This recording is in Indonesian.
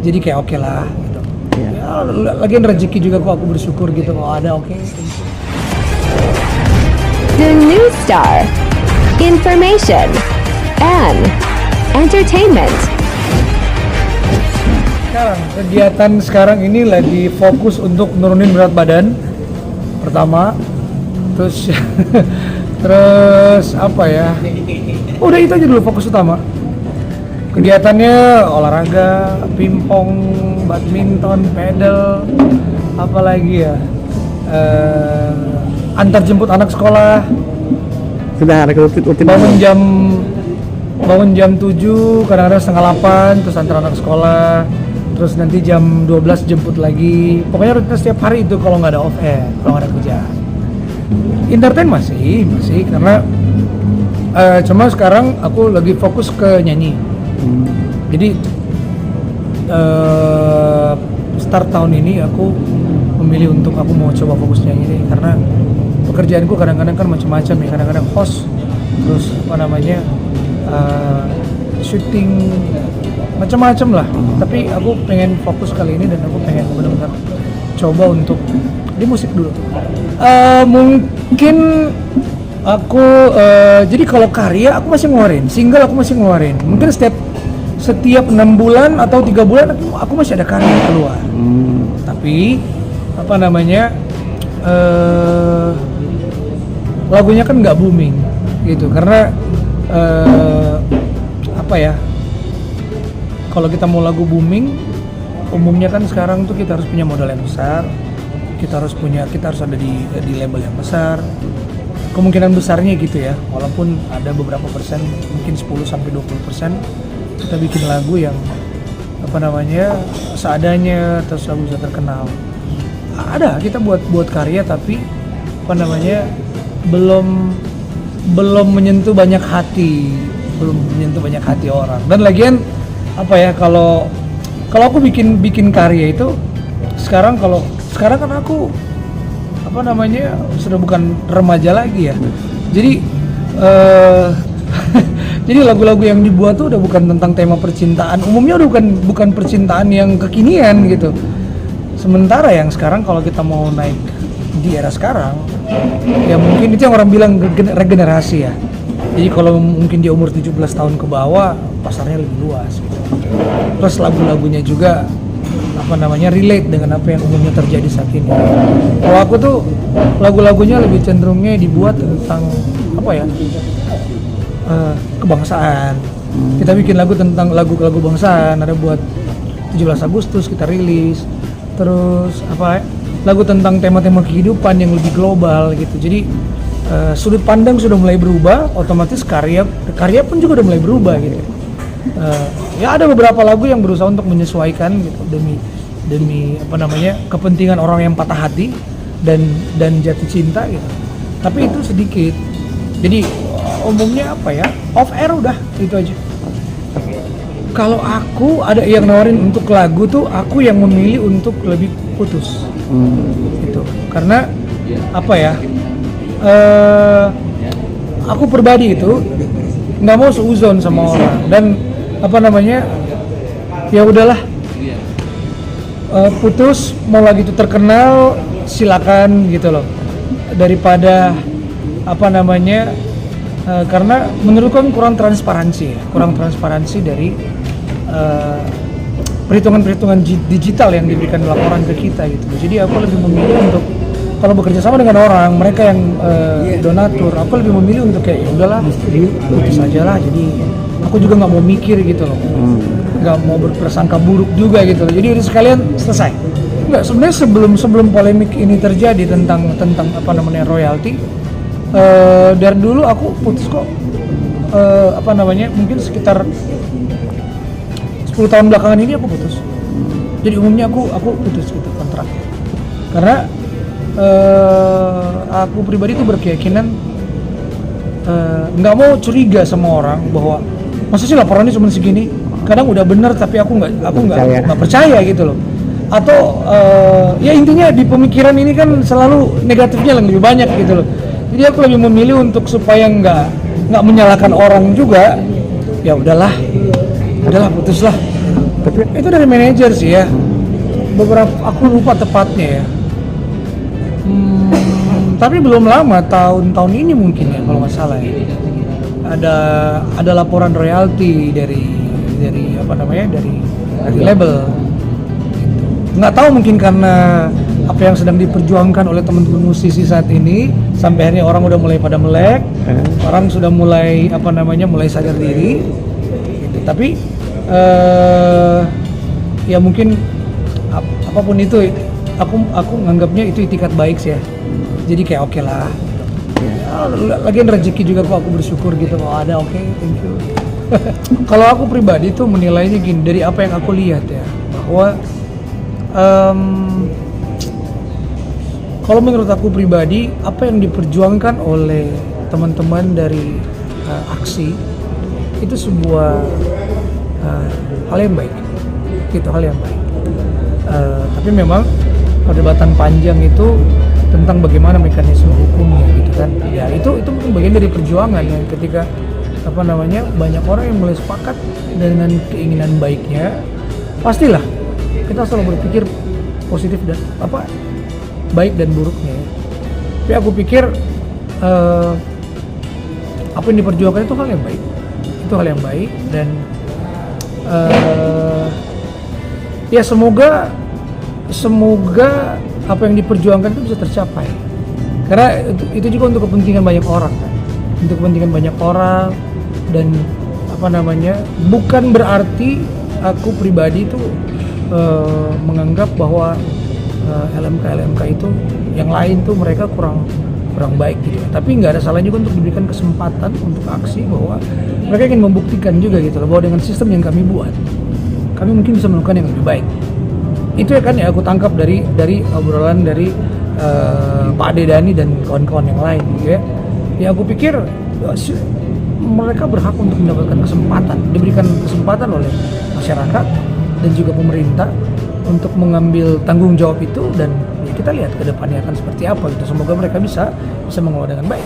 Jadi kayak oke lah gitu. Iya. Ya, lagian rezeki juga kok, aku bersyukur gitu kalau ada oke. The New Star. Information and entertainment. Sekarang kegiatan sekarang ini lagi fokus untuk nurunin berat badan pertama, terus terus apa ya? Udah itu aja dulu fokus utama. Kegiatannya olahraga, pingpong, badminton, pedal, apalagi ya, antar jemput anak sekolah. Sudah ada rutin Bangun jam 7, kadang-kadang setengah 8, terus antar anak sekolah, terus nanti jam 12 jemput lagi. Pokoknya rutin setiap hari itu kalau nggak ada off air, kalau nggak ada kerjaan. Entertain masih karena cuma sekarang aku lagi fokus ke nyanyi. Jadi start tahun ini aku memilih untuk aku mau coba fokus nyanyi nih, karena pekerjaanku kadang-kadang kan macam-macam ya, kadang-kadang host, terus apa namanya syuting, macam-macam lah. Tapi aku pengen fokus kali ini dan aku pengen benar-benar coba untuk di musik dulu. Mungkin aku jadi kalau karya aku masih ngeluarin, single aku masih ngeluarin. Mungkin setiap 6 bulan atau 3 bulan aku masih ada karya keluar. Tapi apa namanya lagunya kan nggak booming gitu, karena apa ya, kalau kita mau lagu booming umumnya kan sekarang tuh kita harus punya modal yang besar, kita harus ada di label yang besar, kemungkinan besarnya gitu ya, walaupun ada beberapa persen, mungkin 10-20% kita bikin lagu yang apa namanya seadanya, terus lagu bisa terkenal. Ada kita buat karya tapi apa namanya belum menyentuh banyak hati orang. Dan lagian apa ya, kalau aku bikin karya itu sekarang kan aku apa namanya sudah bukan remaja lagi ya. Jadi jadi lagu-lagu yang dibuat tuh udah bukan tentang tema percintaan. Umumnya udah bukan percintaan yang kekinian gitu. Sementara yang sekarang kalau kita mau naik di era sekarang, ya mungkin itu yang orang bilang regenerasi ya. Jadi kalau mungkin dia umur 17 tahun ke bawah, pasarnya lebih luas gitu. Terus lagu-lagunya juga apa namanya relate dengan apa yang umumnya terjadi saat ini. Kalau aku tuh lagu-lagunya lebih cenderungnya dibuat tentang apa ya, kebangsaan. Kita bikin lagu tentang lagu-lagu bangsaan, ada buat 17 Agustus kita rilis. Terus apa lagu tentang tema-tema kehidupan yang lebih global gitu. Jadi sudut pandang sudah mulai berubah, otomatis karya pun juga udah mulai berubah gitu. Ya ada beberapa lagu yang berusaha untuk menyesuaikan gitu demi apa namanya kepentingan orang yang patah hati dan jatuh cinta gitu. Tapi itu sedikit. Jadi umumnya apa ya, off air udah itu aja. Kalau aku ada yang nawarin untuk lagu tuh, aku yang memilih untuk lebih putus gitu. Karena apa ya, aku pribadi itu nggak mau seuzon sama orang, dan apa namanya ya udahlah, putus mau lagi itu terkenal silakan gitu loh, daripada apa namanya karena menurutku kurang transparansi dari perhitungan digital yang diberikan laporan ke kita gitu. Jadi aku lebih memilih untuk kalau bekerja sama dengan orang, mereka yang donatur, aku lebih memilih untuk kayak ya udahlah, putus aja lah. Jadi aku juga nggak mau mikir gitu loh, nggak mau berprasangka buruk juga gitu loh. Jadi sekalian selesai. Nggak, sebenarnya sebelum polemik ini terjadi tentang apa namanya royalti, dari dulu aku putus kok, apa namanya mungkin sekitar 10 tahun belakangan ini aku putus. Jadi umumnya aku putus gitu kontrak. Karena aku pribadi tuh berkeyakinan nggak mau curiga sama orang bahwa masa sih laporannya cuma segini. Kadang udah bener tapi aku nggak percaya gitu loh. Atau ya intinya di pemikiran ini kan selalu negatifnya lebih banyak gitu loh. Jadi aku lebih memilih untuk supaya nggak menyalahkan orang juga. Ya udahlah putuslah. Tapi Itu dari manajer sih ya. Beberapa aku lupa tepatnya ya. Tapi belum lama tahun ini mungkin ya kalau nggak salah ya. Ada laporan royalti dari apa namanya dari label. Nggak tahu mungkin karena apa yang sedang diperjuangkan oleh teman-teman musisi saat ini sampai akhirnya orang udah mulai pada melek, orang sudah mulai apa namanya mulai sadar diri. Gitu. Tapi ya mungkin apapun itu aku nganggapnya itu itikat baik sih ya. Jadi kayak oke lah. Lagian rezeki juga kok aku bersyukur gitu kalau ada oke, thank you. Kalau aku pribadi tuh menilainya gini dari apa yang aku lihat ya bahwa kalau menurut aku pribadi apa yang diperjuangkan oleh teman-teman dari aksi itu sebuah hal yang baik, gitu hal yang baik. Tapi memang perdebatan panjang itu tentang bagaimana mekanisme hukumnya gitu kan ya itu mungkin bagian dari perjuangan ya ketika apa namanya banyak orang yang mulai sepakat dengan keinginan baiknya pastilah kita selalu berpikir positif dan apa baik dan buruknya ya. Tapi aku pikir apa yang diperjuangkan itu hal yang baik dan ya semoga apa yang diperjuangkan itu bisa tercapai karena itu juga untuk kepentingan banyak orang kan dan apa namanya bukan berarti aku pribadi itu menganggap bahwa LMK itu yang lain tuh mereka kurang baik gitu ya. Tapi nggak ada salahnya juga untuk diberikan kesempatan untuk aksi bahwa mereka ingin membuktikan juga gitu loh bahwa dengan sistem yang kami buat kami mungkin bisa melakukan yang lebih baik. Itu ya kan ya aku tangkap dari obrolan dari Pak Ade Dani dan kawan-kawan yang lain gitu ya. Ya aku pikir mereka berhak untuk mendapatkan diberikan kesempatan oleh masyarakat dan juga pemerintah untuk mengambil tanggung jawab itu dan ya kita lihat ke depannya akan seperti apa gitu. Semoga mereka bisa mengelola dengan baik.